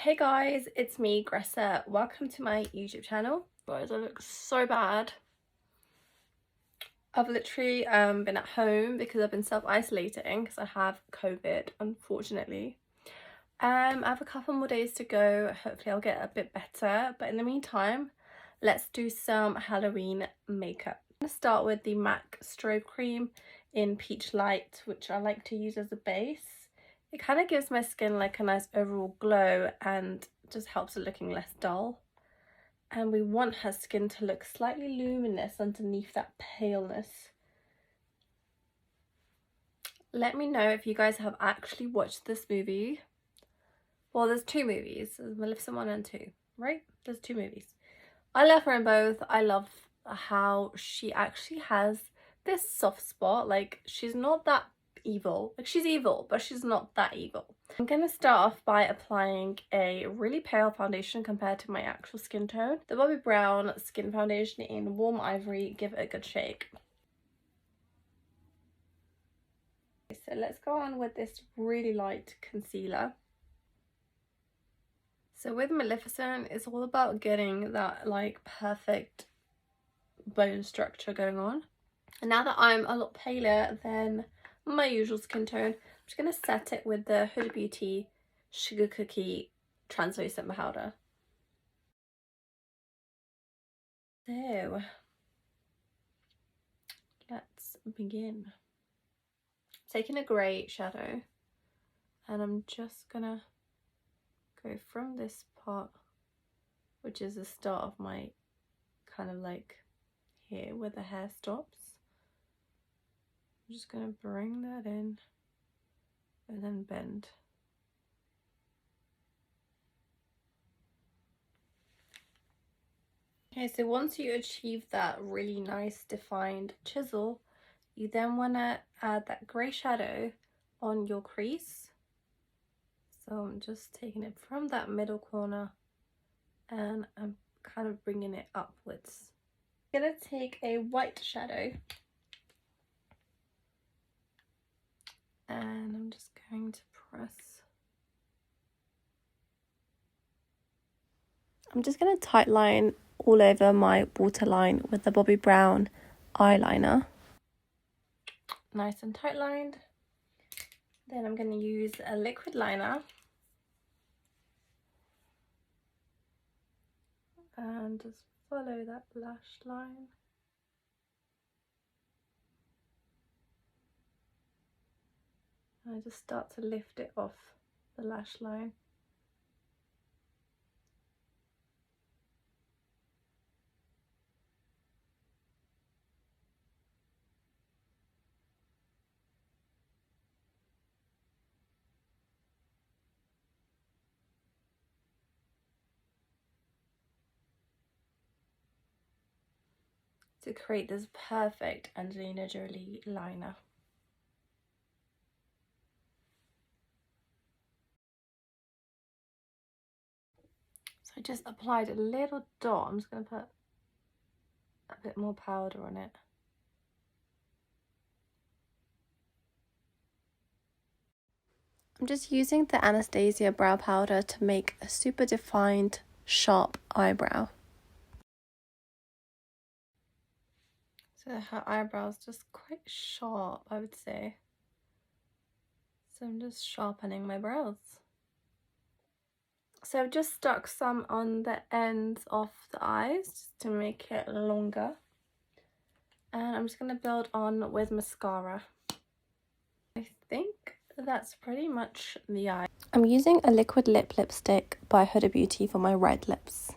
Hey guys, it's me, Gressa. Welcome to my YouTube channel. Guys, I look so bad. I've literally been at home because I've been self-isolating because I have COVID, unfortunately. I have a couple more days to go. Hopefully I'll get a bit better. But in the meantime, let's do some Halloween makeup. I'm going to start with the MAC Strobe Cream in Peach Light, which I like to use as a base. It kind of gives my skin like a nice overall glow and just helps it looking less dull. And we want her skin to look slightly luminous underneath that paleness. Let me know if you guys have actually watched this movie. Well, there's two movies. There's Maleficent 1 and 2, right? There's two movies. I love her in both. I love how she actually has this soft spot. Like, she's not that evil. Like, she's evil, but she's not that evil. I'm gonna start off by applying a really pale foundation compared to my actual skin tone. The Bobbi Brown Skin Foundation in Warm Ivory. Give it a good shake. So let's go on with this really light concealer. So with Maleficent, it's all about getting that like perfect bone structure going on. And now that I'm a lot paler than my usual skin tone, I'm just going to set it with the Huda Beauty Sugar Cookie Translucent Powder. So, let's begin. Taking a grey shadow, and I'm just going to go from this part, which is the start of my kind of like here where the hair stops. I'm just going to bring that in and then bend. Okay, so once you achieve that really nice defined chisel, you then want to add that grey shadow on your crease. So I'm just taking it from that middle corner and I'm kind of bringing it upwards. I'm going to take a white shadow and I'm just going to press. I'm just going to tight line all over my waterline with the Bobbi Brown eyeliner. Nice and tight lined. Then I'm going to use a liquid liner and just follow that lash line. And I just start to lift it off the lash line. To create this perfect Angelina Jolie liner. So I just applied a little dot. I'm just going to put a bit more powder on it. I'm just using the Anastasia brow powder to make a super defined, sharp eyebrow. So her eyebrow's just quite sharp, I would say. So I'm just sharpening my brows. So I've just stuck some on the ends of the eyes just to make it longer. And I'm just going to build on with mascara. I think that's pretty much the eye. I'm using a liquid lipstick by Huda Beauty for my red lips.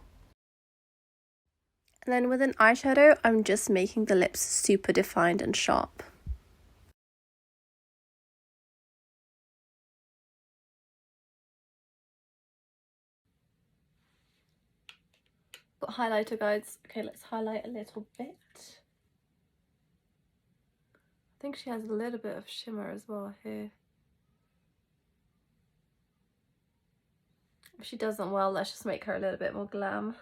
And then with an eyeshadow, I'm just making the lips super defined and sharp. Got highlighter, guys. Okay, let's highlight a little bit. I think she has a little bit of shimmer as well here. If she doesn't, well, let's just make her a little bit more glam.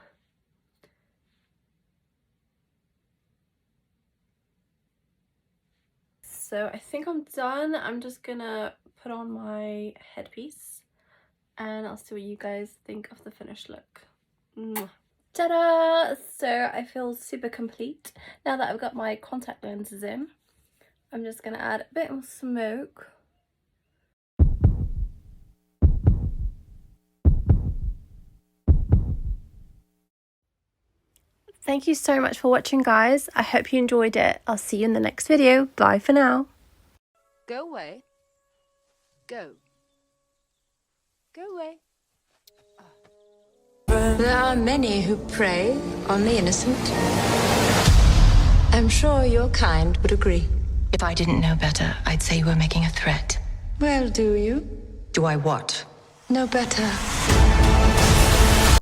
So I think I'm done. I'm just gonna put on my headpiece and I'll see what you guys think of the finished look. Mwah. Ta-da! So I feel super complete now that I've got my contact lenses in. I'm just going to add a bit more smoke. Thank you so much for watching, guys. I hope you enjoyed it. I'll see you in the next video. Bye for now. Go away. Go. Go away. There are many who prey on the innocent. I'm sure your kind would agree. If I didn't know better, I'd say you were making a threat. Well, do you? Do I what? Know better.